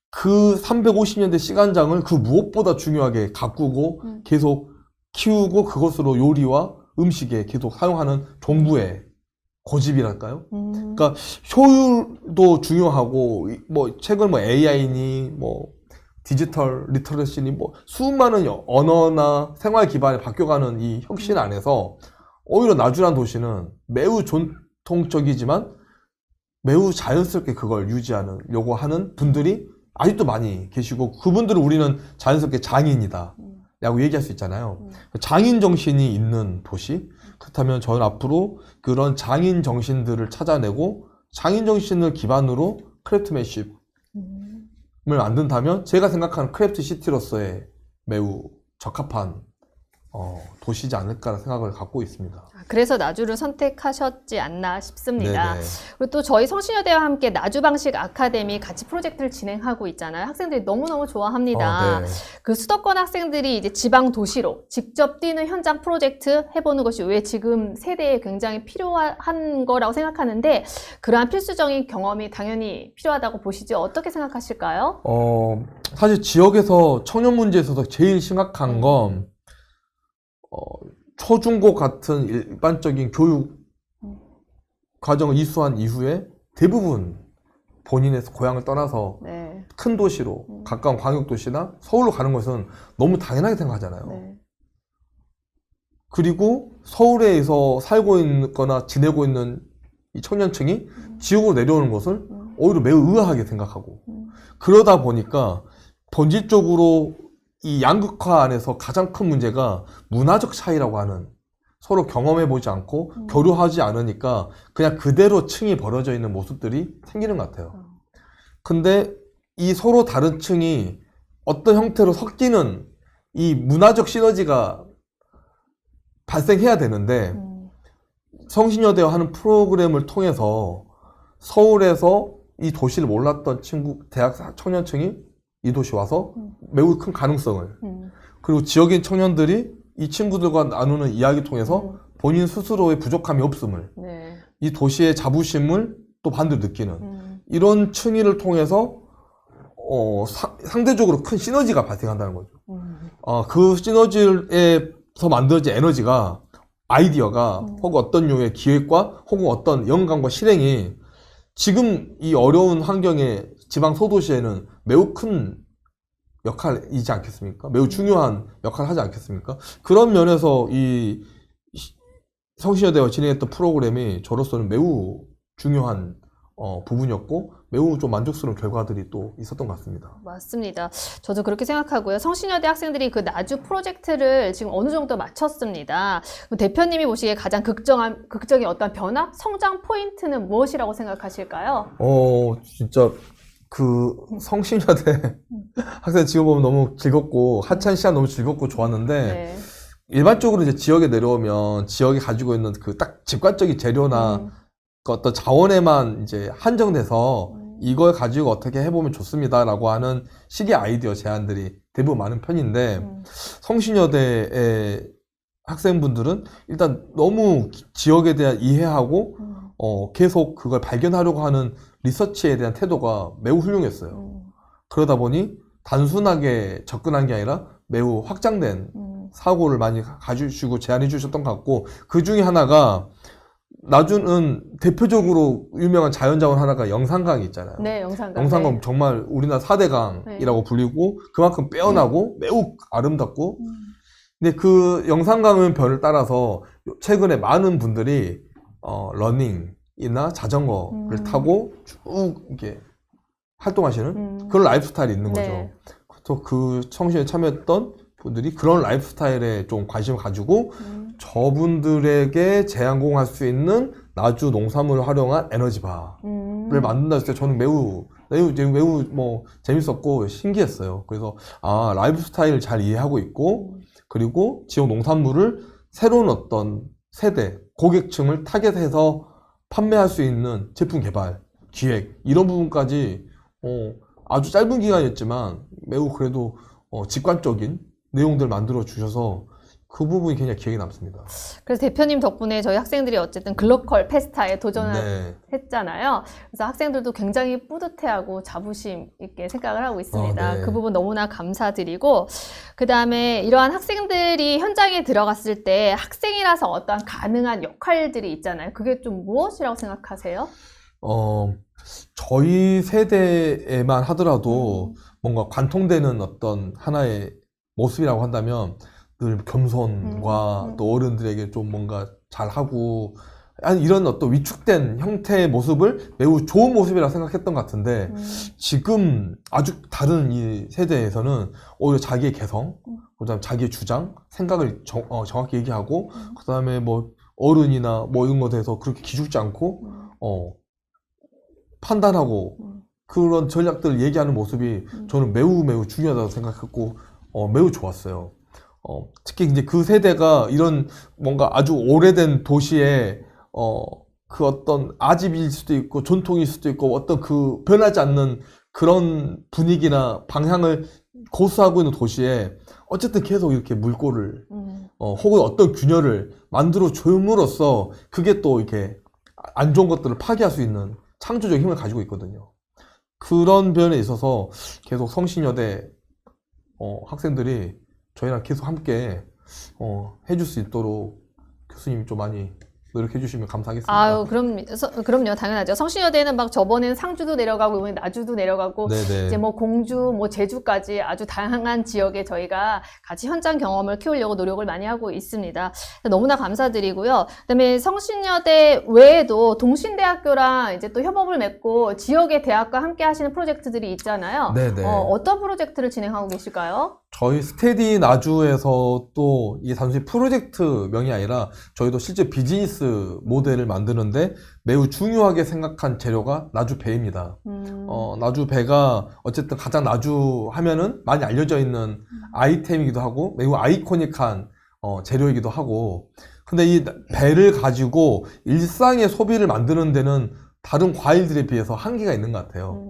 그 350년대 시간장을 그 무엇보다 중요하게 가꾸고 계속 키우고 그것으로 요리와 음식에 계속 사용하는 정부의 고집이랄까요? 그러니까 효율도 중요하고 뭐 최근 뭐 AI니 뭐 디지털 리터러시니 뭐 수많은 언어나 생활 기반에 바뀌어가는 이 혁신 안에서 오히려 나주란 도시는 매우 전통적이지만 매우 자연스럽게 그걸 유지하려고 하는 분들이 아직도 많이 계시고 그분들을 우리는 자연스럽게 장인이다 라고 얘기할 수 있잖아요. 장인 정신이 있는 도시. 그렇다면 저는 앞으로 그런 장인 정신들을 찾아내고 장인 정신을 기반으로 크래프트맨십을 만든다면 제가 생각하는 크래프트 시티로서의 매우 적합한 도시지 않을까라는 생각을 갖고 있습니다. 그래서 나주를 선택하셨지 않나 싶습니다. 네네. 그리고 또 저희 성신여대와 함께 나주 방식 아카데미 같이 프로젝트를 진행하고 있잖아요. 학생들이 너무너무 좋아합니다. 네. 그 수도권 학생들이 이제 지방 도시로 직접 뛰는 현장 프로젝트 해보는 것이 왜 지금 세대에 굉장히 필요한 거라고 생각하는데 그러한 필수적인 경험이 당연히 필요하다고 보시죠. 어떻게 생각하실까요? 사실 지역에서 청년 문제에 있어서 제일 심각한 건 초중고 같은 일반적인 교육 과정을 이수한 이후에 대부분 본인의 고향을 떠나서 네. 큰 도시로 가까운 광역도시나 서울로 가는 것은 너무 당연하게 생각하잖아요. 네. 그리고 서울에서 살고 있거나 지내고 있는 이 청년층이 지역으로 내려오는 것을 오히려 매우 의아하게 생각하고 그러다 보니까 본질적으로 이 양극화 안에서 가장 큰 문제가 문화적 차이라고 하는 서로 경험해보지 않고 교류하지 않으니까 그냥 그대로 층이 벌어져 있는 모습들이 생기는 것 같아요. 근데 이 서로 다른 층이 어떤 형태로 섞이는 이 문화적 시너지가 발생해야 되는데 성신여대와 하는 프로그램을 통해서 서울에서 이 도시를 몰랐던 대학 청년층이 이 도시 와서 매우 큰 가능성을 그리고 지역인 청년들이 이 친구들과 나누는 이야기 통해서 본인 스스로의 부족함이 없음을 네. 이 도시의 자부심을 또 반대로 느끼는 이런 층위를 통해서 상대적으로 큰 시너지가 발생한다는 거죠. 그 시너지에서 만들어진 에너지가 아이디어가 혹은 어떤 류의 기획과 혹은 어떤 영감과 실행이 지금 이 어려운 환경의 지방 소도시에는 매우 큰 역할이지 않겠습니까? 매우 중요한 역할을 하지 않겠습니까? 그런 면에서 이 성신여대와 진행했던 프로그램이 저로서는 매우 중요한 부분이었고 매우 좀 만족스러운 결과들이 또 있었던 것 같습니다. 맞습니다. 저도 그렇게 생각하고요. 성신여대 학생들이 그 나주 프로젝트를 지금 어느 정도 마쳤습니다. 그럼 대표님이 보시기에 가장 극적인 어떤 변화, 성장 포인트는 무엇이라고 생각하실까요? 진짜 그 성신여대 학생 지금 보면 너무 즐겁고 하찬 시간 너무 즐겁고 좋았는데 네. 일반적으로 이제 지역에 내려오면 지역이 가지고 있는 그 딱 직관적인 재료나 그 어떤 자원에만 이제 한정돼서 이걸 가지고 어떻게 해보면 좋습니다라고 하는 식의 아이디어 제안들이 대부분 많은 편인데 성신여대의 학생분들은 일단 너무 지역에 대한 이해하고 계속 그걸 발견하려고 하는 리서치에 대한 태도가 매우 훌륭했어요. 그러다 보니 단순하게 접근한 게 아니라 매우 확장된 사고를 많이 가지고 제안해 주셨던 것 같고, 그 중에 하나가 나주는 대표적으로 유명한 자연자원 하나가 영산강이 있잖아요. 네, 영산강. 영산강 네. 정말 우리나라 4대 강이라고 불리고 그만큼 빼어나고 매우 아름답고, 근데 그 영산강은 별을 따라서 최근에 많은 분들이 러닝이나 자전거를 타고 쭉 이렇게 활동하시는 그런 라이프 스타일이 있는 거죠. 네. 그래서 그 청신에 참여했던 분들이 그런 라이프 스타일에 좀 관심을 가지고 저분들에게 재항공할 수 있는 나주 농산물을 활용한 에너지바를 만든다 했을 때 저는 매우 뭐 재밌었고 신기했어요. 그래서 라이프 스타일을 잘 이해하고 있고, 그리고 지역 농산물을 새로운 어떤 세대, 고객층을 타겟해서 판매할 수 있는 제품 개발, 기획 이런 부분까지 아주 짧은 기간이었지만 매우 그래도 직관적인 내용들 만들어 주셔서 그 부분이 굉장히 기억에 남습니다. 그래서 대표님 덕분에 저희 학생들이 어쨌든 글로컬 페스타에 도전을 네. 했잖아요. 그래서 학생들도 굉장히 뿌듯해하고 자부심 있게 생각을 하고 있습니다. 네. 그 부분 너무나 감사드리고, 그 다음에 이러한 학생들이 현장에 들어갔을 때 학생이라서 어떠한 가능한 역할들이 있잖아요. 그게 좀 무엇이라고 생각하세요? 저희 세대에만 하더라도 뭔가 관통되는 어떤 하나의 모습이라고 한다면 늘 겸손과 또 어른들에게 좀 뭔가 잘하고 이런 어떤 위축된 형태의 모습을 매우 좋은 모습이라고 생각했던 것 같은데, 지금 아주 다른 이 세대에서는 오히려 자기의 개성, 그다음 자기의 주장, 생각을 정확히 얘기하고, 그다음에 뭐 어른이나 뭐 이런 것에 대해서 그렇게 기죽지 않고 판단하고 그런 전략들을 얘기하는 모습이 저는 매우 중요하다고 생각했고 매우 좋았어요. 특히 이제 그 세대가 이런 뭔가 아주 오래된 도시에 그 어떤 아집일 수도 있고 전통일 수도 있고 어떤 그 변하지 않는 그런 분위기나 방향을 고수하고 있는 도시에 어쨌든 계속 이렇게 물꼬를 혹은 어떤 균열을 만들어 줌으로써 그게 또 이렇게 안 좋은 것들을 파괴할 수 있는 창조적 힘을 가지고 있거든요. 그런 면에 있어서 계속 성신여대 학생들이 저희랑 계속 함께 해줄 수 있도록 교수님이 좀 많이 노력해 주시면 감사하겠습니다. 아유, 그럼요. 당연하죠. 성신여대는 막 저번에는 상주도 내려가고, 이번에 나주도 내려가고, 네네. 이제 뭐 공주, 뭐 제주까지 아주 다양한 지역에 저희가 같이 현장 경험을 키우려고 노력을 많이 하고 있습니다. 너무나 감사드리고요. 그다음에 성신여대 외에도 동신대학교랑 이제 또 협업을 맺고 지역의 대학과 함께 하시는 프로젝트들이 있잖아요. 네네. 어떤 프로젝트를 진행하고 계실까요? 저희 스테디 나주에서 또 이게 단순히 프로젝트명이 아니라 저희도 실제 비즈니스 모델을 만드는데 매우 중요하게 생각한 재료가 나주배입니다. 나주배가 어쨌든 가장 나주 하면은 많이 알려져 있는 아이템이기도 하고 매우 아이코닉한 재료이기도 하고, 근데 이 배를 가지고 일상의 소비를 만드는 데는 다른 과일들에 비해서 한계가 있는 것 같아요.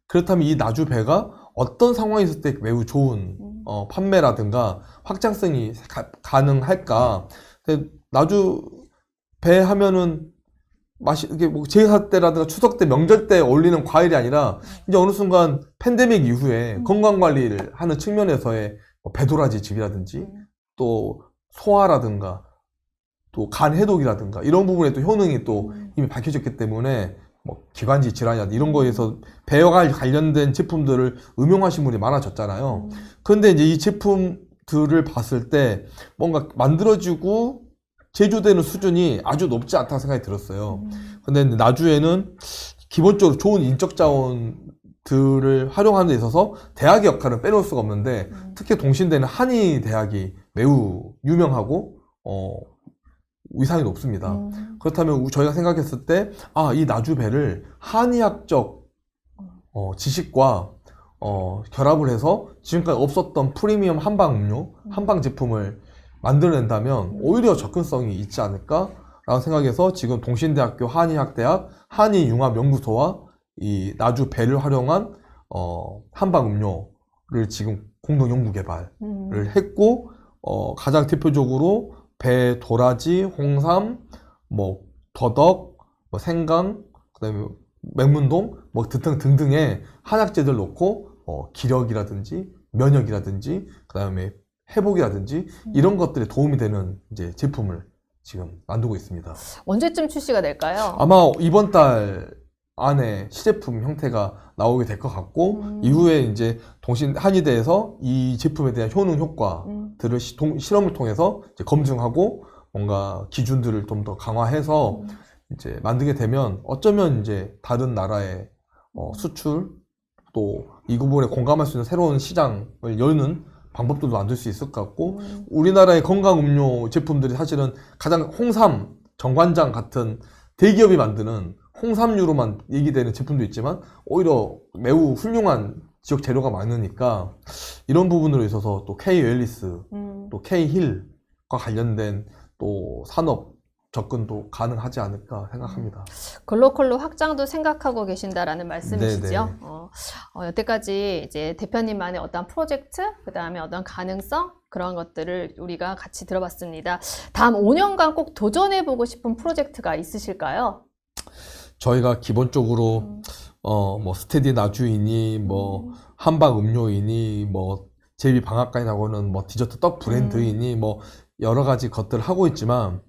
그렇다면 이 나주배가 어떤 상황이 있을 때 매우 좋은 판매라든가 확장성이 가능할까? 근데 나주 배 하면은 이게 뭐 제사 때라든가 추석 때 명절 때 어울리는 과일이 아니라 이제 어느 순간 팬데믹 이후에 건강 관리를 하는 측면에서의 배도라지 즙이라든지 또 소화라든가 또 간 해독이라든가 이런 부분에 또 효능이 또 이미 밝혀졌기 때문에 뭐 기관지 질환이라든지 이런 거에서 배와 관련된 제품들을 응용하신 분이 많아졌잖아요. 그런데 이제 이 제품들을 봤을 때 뭔가 만들어지고 제조되는 수준이 아주 높지 않다는 생각이 들었어요. 근데 나주에는 기본적으로 좋은 인적 자원들을 활용하는 데 있어서 대학의 역할은 빼놓을 수가 없는데 특히 동신대는 한의대학이 매우 유명하고 위상이 높습니다. 그렇다면 저희가 생각했을 때 이 나주배를 한의학적 지식과 결합을 해서 지금까지 없었던 프리미엄 한방 음료, 한방 제품을 만들어낸다면 오히려 접근성이 있지 않을까라는 생각에서 지금 동신대학교 한의학대학 한의융합연구소와 이 나주배를 활용한 한방 음료를 지금 공동 연구 개발을 했고 가장 대표적으로 배, 도라지, 홍삼, 뭐 더덕, 뭐 생강, 그다음에 맹문동, 뭐 등등의 한약재들 넣고 기력이라든지 면역이라든지 그다음에 회복이라든지 이런 것들에 도움이 되는 이제 제품을 지금 만들고 있습니다. 언제쯤 출시가 될까요? 아마 이번 달 안에 시제품 형태가 나오게 될 것 같고 이후에 이제 한의대에서 이 제품에 대한 효능 효과들을 실험을 통해서 이제 검증하고 뭔가 기준들을 좀 더 강화해서 이제 만들게 되면 어쩌면 이제 다른 나라의 수출 또 이 부분에 공감할 수 있는 새로운 시장을 여는 방법들도 만들 수 있을 것 같고 우리나라의 건강음료 제품들이 사실은 가장 홍삼, 정관장 같은 대기업이 만드는 홍삼류로만 얘기되는 제품도 있지만 오히려 매우 훌륭한 지역 재료가 많으니까 이런 부분으로 있어서 또 K-웰리스, 또 K-힐과 관련된 또 산업 접근도 가능하지 않을까 생각합니다. 글로컬로 확장도 생각하고 계신다라는 말씀이시죠? 네네. 여태까지 이제 대표님만의 어떤 프로젝트, 그 다음에 어떤 가능성, 그런 것들을 우리가 같이 들어봤습니다. 다음 5년간 꼭 도전해보고 싶은 프로젝트가 있으실까요? 저희가 기본적으로 뭐 스테디 나주이니 뭐 한방 음료이니 뭐 제비 방앗간에 나오는 뭐 디저트 떡 브랜드이니 뭐 여러 가지 것들을 하고 있지만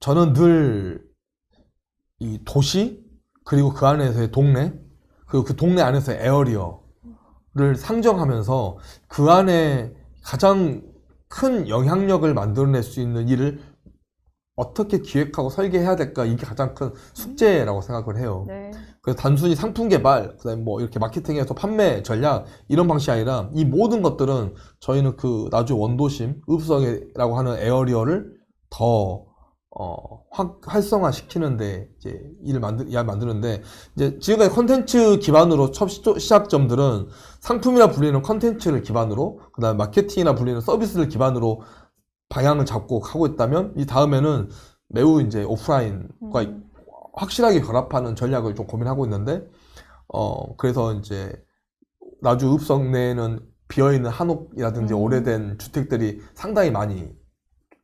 저는 늘 이 도시 그리고 그 안에서의 동네 그리고 그 동네 안에서의 에어리어를 상정하면서 그 안에 가장 큰 영향력을 만들어낼 수 있는 일을 어떻게 기획하고 설계해야 될까 이게 가장 큰 숙제라고 생각을 해요. 네. 그래서 단순히 상품 개발, 그다음에 뭐 이렇게 마케팅에서 판매 전략 이런 방식이 아니라 이 모든 것들은 저희는 그 나주 원도심, 읍성이라고 하는 에어리어를 더 활성화시키는데 이제 일을 만드는데 이제 지금까지 컨텐츠 기반으로 첫 시작점들은 상품이라 불리는 컨텐츠를 기반으로 그다음에 마케팅이라 불리는 서비스를 기반으로 방향을 잡고 하고 있다면 이 다음에는 매우 이제 오프라인과 확실하게 결합하는 전략을 좀 고민하고 있는데 그래서 이제 나주 읍성 내에는 비어있는 한옥이라든지 오래된 주택들이 상당히 많이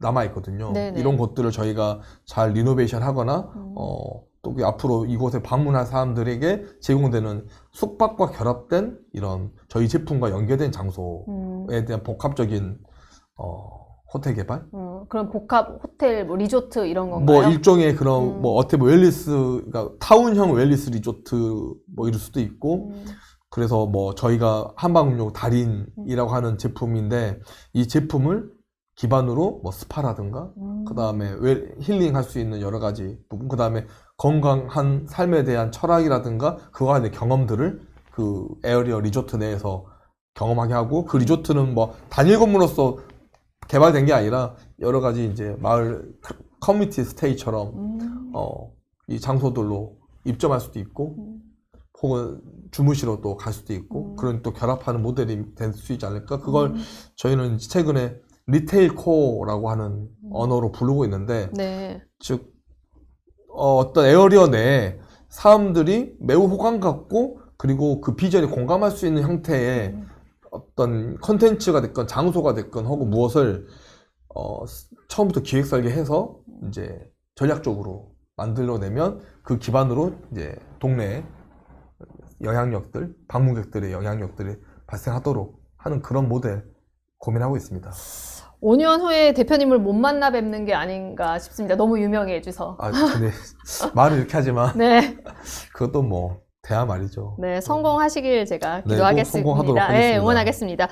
남아있거든요. 네네. 이런 곳들을 저희가 잘 리노베이션 하거나 또 앞으로 이곳에 방문할 사람들에게 제공되는 숙박과 결합된 이런 저희 제품과 연계된 장소에 대한 복합적인 호텔 개발? 그럼 복합 호텔, 뭐 리조트 이런 건가요? 뭐 일종의 그런 뭐 어떻게 뭐 웰리스, 그러니까 타운형 웰리스 리조트 뭐 이럴 수도 있고 그래서 뭐 저희가 한방음료 달인이라고 하는 제품인데 이 제품을 기반으로 뭐 스파라든가 그 다음에 힐링할 수 있는 여러 가지 부분, 그 다음에 건강한 삶에 대한 철학이라든가 그와 관련된 경험들을 그 에어리어 리조트 내에서 경험하게 하고 그 리조트는 뭐 단일 건물로서 개발된 게 아니라 여러 가지 이제 마을 커뮤니티 스테이처럼 이 장소들로 입점할 수도 있고 혹은 주무시러 또 갈 수도 있고 그런 또 결합하는 모델이 될 수 있지 않을까. 그걸 저희는 최근에 리테일 코어라고 하는 언어로 부르고 있는데 네. 즉 어떤 에어리어 내에 사람들이 매우 호감 갖고 그리고 그 비전에 공감할 수 있는 형태의 어떤 컨텐츠가 됐건 장소가 됐건 혹은 무엇을 처음부터 기획 설계해서 이제 전략적으로 만들어내면 그 기반으로 이제 동네에 영향력들, 방문객들의 영향력들이 발생하도록 하는 그런 모델 고민하고 있습니다. 5년 후에 대표님을 못 만나 뵙는 게 아닌가 싶습니다. 너무 유명해져서. 근데 말을 이렇게 하지만 네. 그것도 뭐 대화 말이죠. 네, 성공하시길 제가 네, 기도하겠습니다. 성공하도록 네, 하겠습니다. 응원하겠습니다.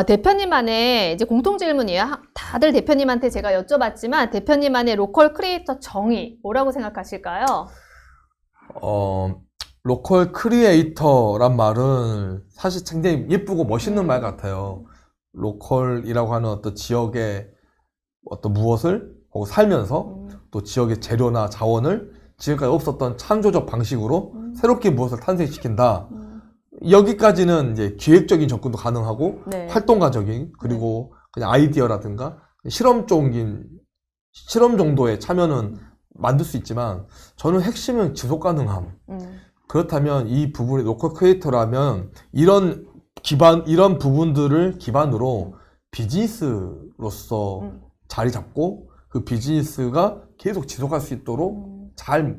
대표님만의 이제 공통 질문이에요. 다들 대표님한테 제가 여쭤봤지만 대표님만의 로컬 크리에이터 정의 뭐라고 생각하실까요? 로컬 크리에이터란 말은 사실 굉장히 예쁘고 멋있는 말 같아요. 로컬이라고 하는 어떤 지역의 어떤 무엇을 거기 살면서 또 지역의 재료나 자원을 지금까지 없었던 창조적 방식으로 새롭게 무엇을 탄생시킨다. 여기까지는 이제 기획적인 접근도 가능하고 네. 활동가적인 그리고 그냥 아이디어라든가 실험 정도의 참여는 만들 수 있지만 저는 핵심은 지속 가능함. 그렇다면 이 부분이 로컬 크리에이터라면 이런 부분들을 기반으로 비즈니스로서 자리 잡고 그 비즈니스가 계속 지속할 수 있도록 잘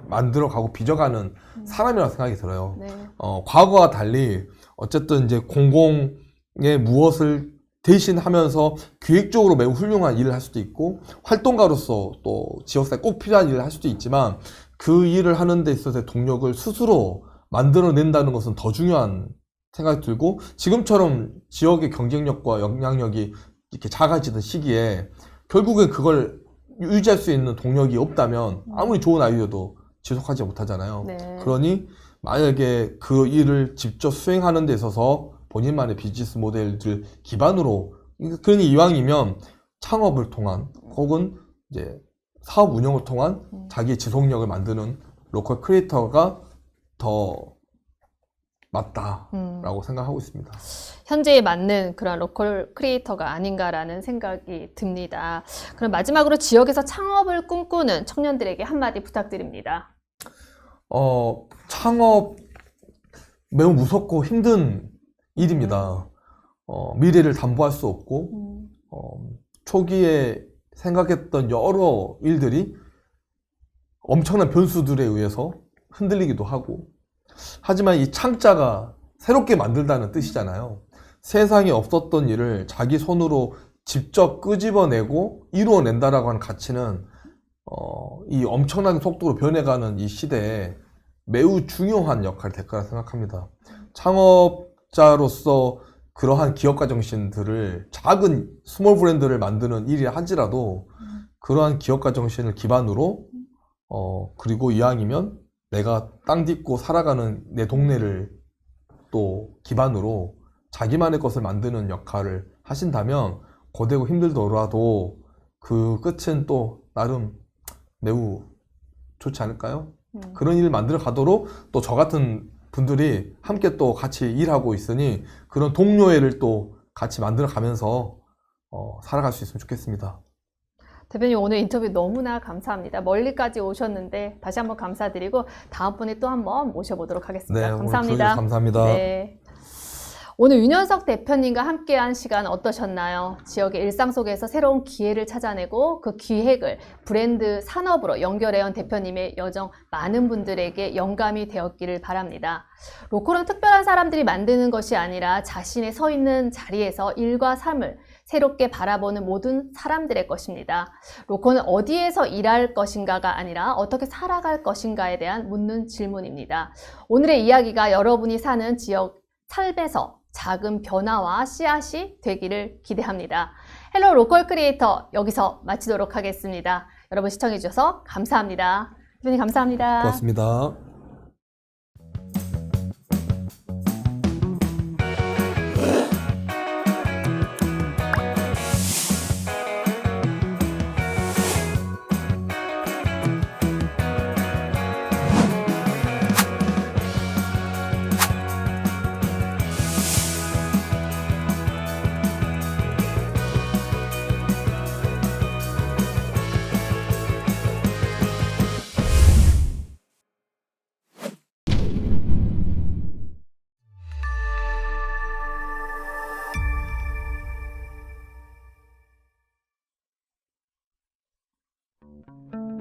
만들어가고 빚어가는 사람이라고 생각이 들어요. 네. 과거와 달리 어쨌든 이제 공공의 무엇을 대신하면서 기획적으로 매우 훌륭한 일을 할 수도 있고 활동가로서 또 지역사회에 꼭 필요한 일을 할 수도 있지만 그 일을 하는 데 있어서의 동력을 스스로 만들어낸다는 것은 더 중요한 생각이 들고 지금처럼 지역의 경쟁력과 영향력이 이렇게 작아지던 시기에 결국엔 그걸 유지할 수 있는 동력이 없다면 아무리 좋은 아이디어도 지속하지 못하잖아요. 네. 그러니 만약에 그 일을 직접 수행하는 데 있어서 본인만의 비즈니스 모델들 기반으로 그러니 이왕이면 창업을 통한 혹은 이제 사업 운영을 통한 자기의 지속력을 만드는 로컬 크리에이터가 더 맞다라고 생각하고 있습니다. 현재에 맞는 그런 로컬 크리에이터가 아닌가라는 생각이 듭니다. 그럼 마지막으로 지역에서 창업을 꿈꾸는 청년들에게 한마디 부탁드립니다. 창업 매우 무섭고 힘든 일입니다. 미래를 담보할 수 없고 초기에 생각했던 여러 일들이 엄청난 변수들에 의해서 흔들리기도 하고 하지만 이 창자가 새롭게 만들다는 뜻이잖아요. 세상에 없었던 일을 자기 손으로 직접 끄집어내고 이루어낸다라고 하는 가치는 이 엄청나게 속도로 변해가는 이 시대에 매우 중요한 역할을 될 거라 생각합니다. 창업자로서 그러한 기업가 정신들을 작은 스몰 브랜드를 만드는 일이 할지라도 그러한 기업가 정신을 기반으로 그리고 이왕이면 내가 땅 딛고 살아가는 내 동네를 또 기반으로 자기만의 것을 만드는 역할을 하신다면 고되고 힘들더라도 그 끝은 또 나름 매우 좋지 않을까요? 그런 일을 만들어 가도록 또 저 같은 분들이 함께 또 같이 일하고 있으니 그런 동료애를 또 같이 만들어 가면서 살아갈 수 있으면 좋겠습니다. 대표님 오늘 인터뷰 너무나 감사합니다. 멀리까지 오셨는데 다시 한번 감사드리고 다음번에 또 한번 모셔보도록 하겠습니다. 네, 감사합니다. 오늘 감사합니다. 네. 오늘 윤현석 대표님과 함께한 시간 어떠셨나요? 지역의 일상 속에서 새로운 기회를 찾아내고 그 기획을 브랜드 산업으로 연결해온 대표님의 여정 많은 분들에게 영감이 되었기를 바랍니다. 로컬은 특별한 사람들이 만드는 것이 아니라 자신의 서 있는 자리에서 일과 삶을 새롭게 바라보는 모든 사람들의 것입니다. 로컬은 어디에서 일할 것인가가 아니라 어떻게 살아갈 것인가에 대한 묻는 질문입니다. 오늘의 이야기가 여러분이 사는 지역 삶에서 작은 변화와 씨앗이 되기를 기대합니다. 헬로 로컬 크리에이터 여기서 마치도록 하겠습니다. 여러분 시청해주셔서 감사합니다. 대표님 감사합니다. 고맙습니다.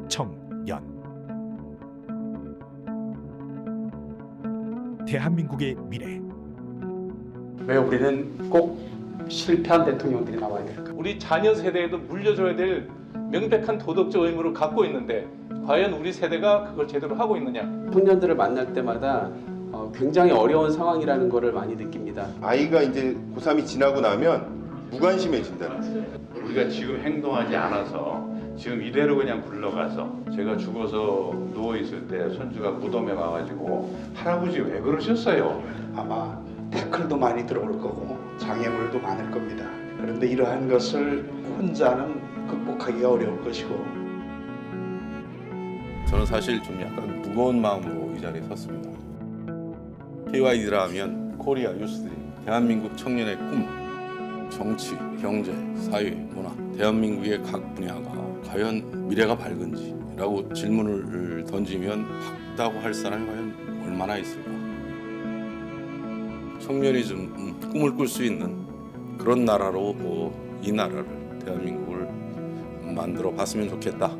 청년 대한민국의 미래 왜 우리는 꼭 실패한 대통령들이 나와야 될까? 우리 자녀 세대에도 물려줘야 될 명백한 도덕적 의무를 갖고 있는데 과연 우리 세대가 그걸 제대로 하고 있느냐? 청년들을 만날 때마다 굉장히 어려운 상황이라는 것을 많이 느낍니다. 아이가 이제 고3이 지나고 나면 무관심해진다는 거예요. 우리가 지금 행동하지 않아서 지금 이대로 그냥 굴러가서 제가 죽어서 누워 있을 때 손주가 무덤에 와가지고 할아버지 왜 그러셨어요? 아마 태클도 많이 들어올 거고 장애물도 많을 겁니다. 그런데 이러한 것을 혼자는 극복하기가 어려울 것이고 저는 사실 좀 약간 무거운 마음으로 이 자리에 섰습니다. KYD라 하면 코리아 유스드림, 대한민국 청년의 꿈, 정치, 경제, 사회, 문화, 대한민국의 각 분야가 과연 미래가 밝은지라고 질문을 던지면 밝다고 할 사람이 과연 얼마나 있을까? 청년이 좀 꿈을 꿀 수 있는 그런 나라로 이 나라를, 대한민국을 만들어 봤으면 좋겠다.